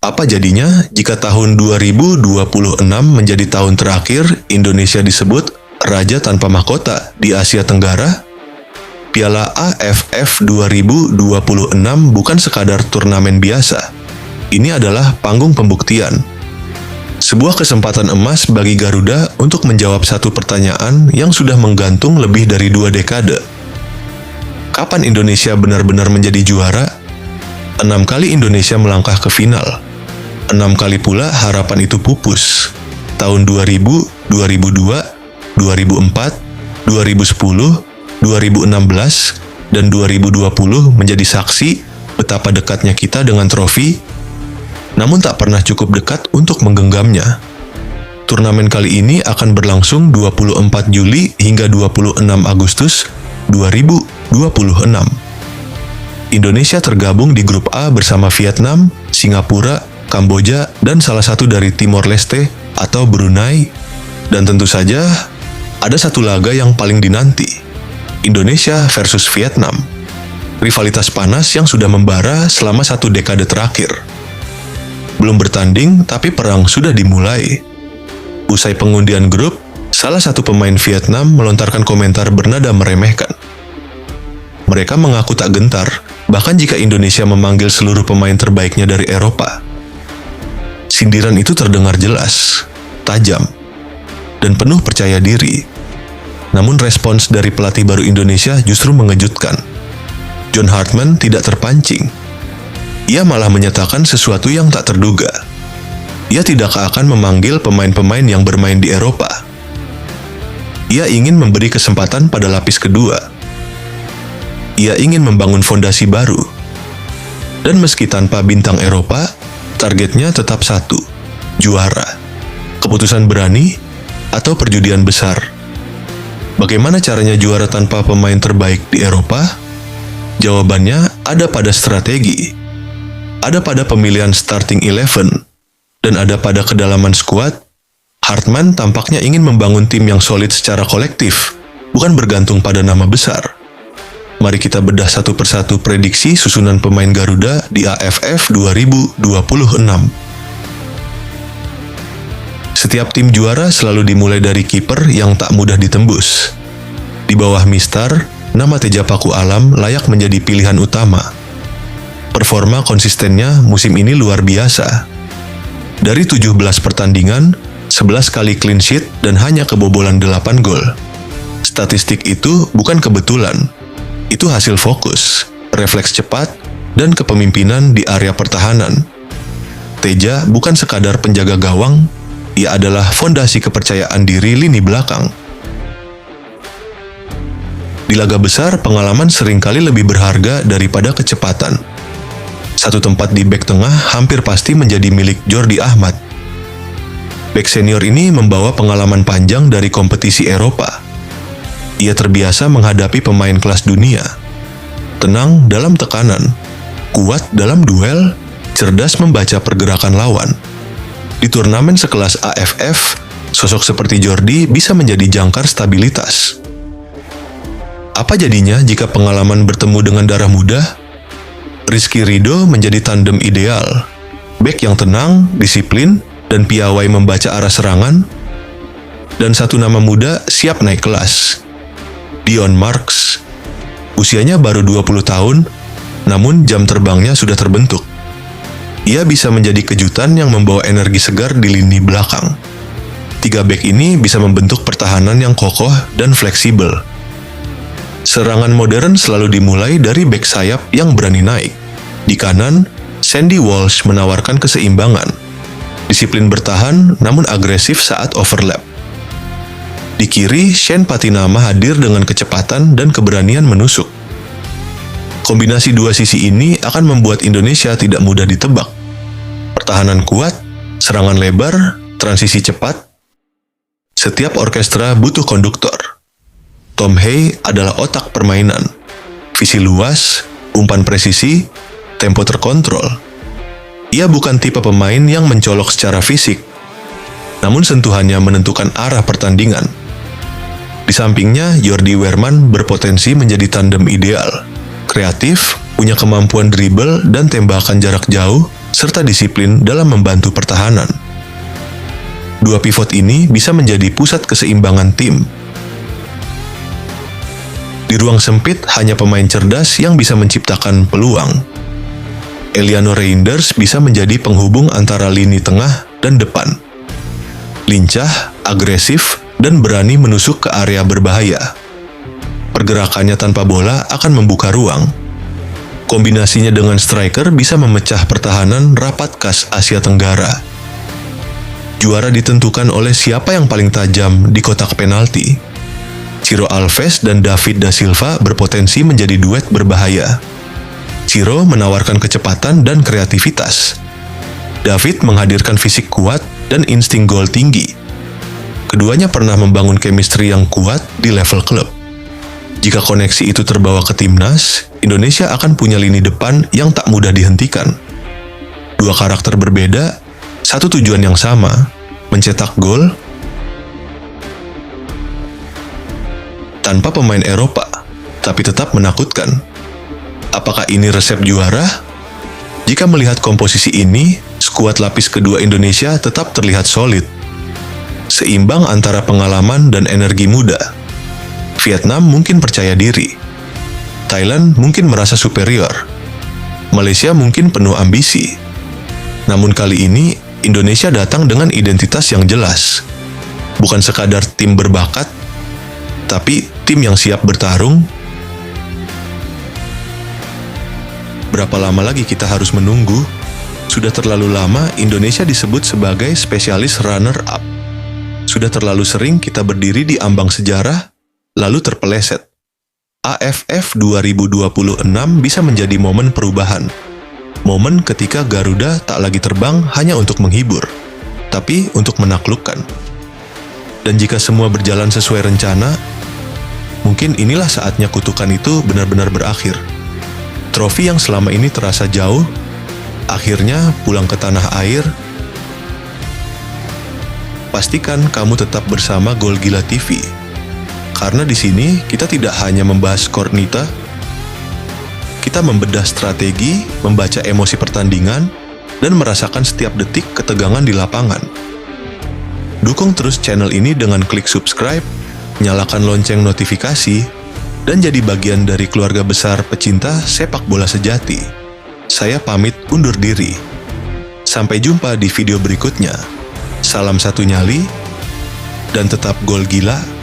Apa jadinya jika tahun 2026 menjadi tahun terakhir Indonesia disebut Raja Tanpa Mahkota di Asia Tenggara? Piala AFF 2026 bukan sekadar turnamen biasa. Ini adalah panggung pembuktian. Sebuah kesempatan emas bagi Garuda untuk menjawab satu pertanyaan yang sudah menggantung lebih dari 2 dekade. Kapan Indonesia benar-benar menjadi juara? 6 kali Indonesia melangkah ke final. 6 kali pula harapan itu pupus. Tahun 2000, 2002, 2004, 2010, 2016, dan 2020 menjadi saksi betapa dekatnya kita dengan trofi, namun tak pernah cukup dekat untuk menggenggamnya. Turnamen kali ini akan berlangsung 24 Juli hingga 26 Agustus 2026. Indonesia tergabung di grup A bersama Vietnam, Singapura, Kamboja, dan salah satu dari Timor Leste atau Brunei. Dan tentu saja, ada satu laga yang paling dinanti, Indonesia versus Vietnam. Rivalitas panas yang sudah membara selama 1 dekade terakhir. Belum bertanding, tapi perang sudah dimulai. Usai pengundian grup, salah satu pemain Vietnam melontarkan komentar bernada meremehkan. Mereka mengaku tak gentar, bahkan jika Indonesia memanggil seluruh pemain terbaiknya dari Eropa. Sindiran itu terdengar jelas, tajam, dan penuh percaya diri. Namun respons dari pelatih baru Indonesia justru mengejutkan. John Hartman tidak terpancing. Ia malah menyatakan sesuatu yang tak terduga. Ia tidak akan memanggil pemain-pemain yang bermain di Eropa. Ia ingin memberi kesempatan pada lapis kedua. Ia ingin membangun fondasi baru. Dan meski tanpa bintang Eropa, targetnya tetap satu, juara. Keputusan berani atau perjudian besar. Bagaimana caranya juara tanpa pemain terbaik di Eropa? Jawabannya ada pada strategi, ada pada pemilihan starting 11, dan ada pada kedalaman skuad. Hartman tampaknya ingin membangun tim yang solid secara kolektif, bukan bergantung pada nama besar. Mari kita bedah satu persatu prediksi susunan pemain Garuda di AFF 2026. Setiap tim juara selalu dimulai dari kiper yang tak mudah ditembus. Di bawah Mistar, nama Teja Paku Alam layak menjadi pilihan utama. Performa konsistennya musim ini luar biasa. Dari 17 pertandingan, 11 kali clean sheet dan hanya kebobolan 8 gol. Statistik itu bukan kebetulan. Itu hasil fokus, refleks cepat, dan kepemimpinan di area pertahanan. Teja bukan sekadar penjaga gawang, ia adalah fondasi kepercayaan diri lini belakang. Di laga besar, pengalaman seringkali lebih berharga daripada kecepatan. Satu tempat di bek tengah hampir pasti menjadi milik Jordi Ahmad. Bek senior ini membawa pengalaman panjang dari kompetisi Eropa. Ia terbiasa menghadapi pemain kelas dunia. Tenang dalam tekanan, kuat dalam duel, cerdas membaca pergerakan lawan. Di turnamen sekelas AFF, sosok seperti Jordi bisa menjadi jangkar stabilitas. Apa jadinya jika pengalaman bertemu dengan darah muda? Rizky Ridho menjadi tandem ideal. Bek yang tenang, disiplin, dan piawai membaca arah serangan. Dan satu nama muda siap naik kelas. Dion Marks. Usianya baru 20 tahun, namun jam terbangnya sudah terbentuk. Ia bisa menjadi kejutan yang membawa energi segar di lini belakang. 3 bek ini bisa membentuk pertahanan yang kokoh dan fleksibel. Serangan modern selalu dimulai dari bek sayap yang berani naik. Di kanan, Sandy Walsh menawarkan keseimbangan. Disiplin bertahan namun agresif saat overlap. Di kiri, Shane Patinama hadir dengan kecepatan dan keberanian menusuk. Kombinasi dua sisi ini akan membuat Indonesia tidak mudah ditebak. Pertahanan kuat, serangan lebar, transisi cepat. Setiap orkestra butuh konduktor. Tom Hay adalah otak permainan. Visi luas, umpan presisi, tempo terkontrol. Ia bukan tipe pemain yang mencolok secara fisik, namun sentuhannya menentukan arah pertandingan. Di sampingnya, Jordi Weerman berpotensi menjadi tandem ideal. Kreatif, punya kemampuan dribble dan tembakan jarak jauh, serta disiplin dalam membantu pertahanan. Dua pivot ini bisa menjadi pusat keseimbangan tim. Di ruang sempit, hanya pemain cerdas yang bisa menciptakan peluang. Eliano Reinders bisa menjadi penghubung antara lini tengah dan depan. Lincah, agresif, dan berani menusuk ke area berbahaya. Pergerakannya tanpa bola akan membuka ruang. Kombinasinya dengan striker bisa memecah pertahanan rapat khas Asia Tenggara. Juara ditentukan oleh siapa yang paling tajam di kotak penalti. Ciro Alves dan David da Silva berpotensi menjadi duet berbahaya. Ciro menawarkan kecepatan dan kreativitas. David menghadirkan fisik kuat dan insting gol tinggi. Keduanya pernah membangun chemistry yang kuat di level klub. Jika koneksi itu terbawa ke timnas, Indonesia akan punya lini depan yang tak mudah dihentikan. Dua karakter berbeda, satu tujuan yang sama, mencetak gol tanpa pemain Eropa, tapi tetap menakutkan. Apakah ini resep juara? Jika melihat komposisi ini, skuad lapis kedua Indonesia tetap terlihat solid. Seimbang antara pengalaman dan energi muda. Vietnam mungkin percaya diri. Thailand mungkin merasa superior. Malaysia mungkin penuh ambisi. Namun kali ini, Indonesia datang dengan identitas yang jelas. Bukan sekadar tim berbakat, tapi tim yang siap bertarung. Berapa lama lagi kita harus menunggu? Sudah terlalu lama Indonesia disebut sebagai spesialis runner-up. Sudah terlalu sering kita berdiri di ambang sejarah, lalu terpeleset. AFF 2026 bisa menjadi momen perubahan. Momen ketika Garuda tak lagi terbang hanya untuk menghibur, tapi untuk menaklukkan. Dan jika semua berjalan sesuai rencana, mungkin inilah saatnya kutukan itu benar-benar berakhir. Trofi yang selama ini terasa jauh, akhirnya pulang ke tanah air. Pastikan kamu tetap bersama Gol Gila TV. Karena di sini kita tidak hanya membahas Kornita, kita membedah strategi, membaca emosi pertandingan, dan merasakan setiap detik ketegangan di lapangan. Dukung terus channel ini dengan klik subscribe, nyalakan lonceng notifikasi, dan jadi bagian dari keluarga besar pecinta sepak bola sejati. Saya pamit undur diri. Sampai jumpa di video berikutnya. Salam satu nyali, dan tetap gol gila.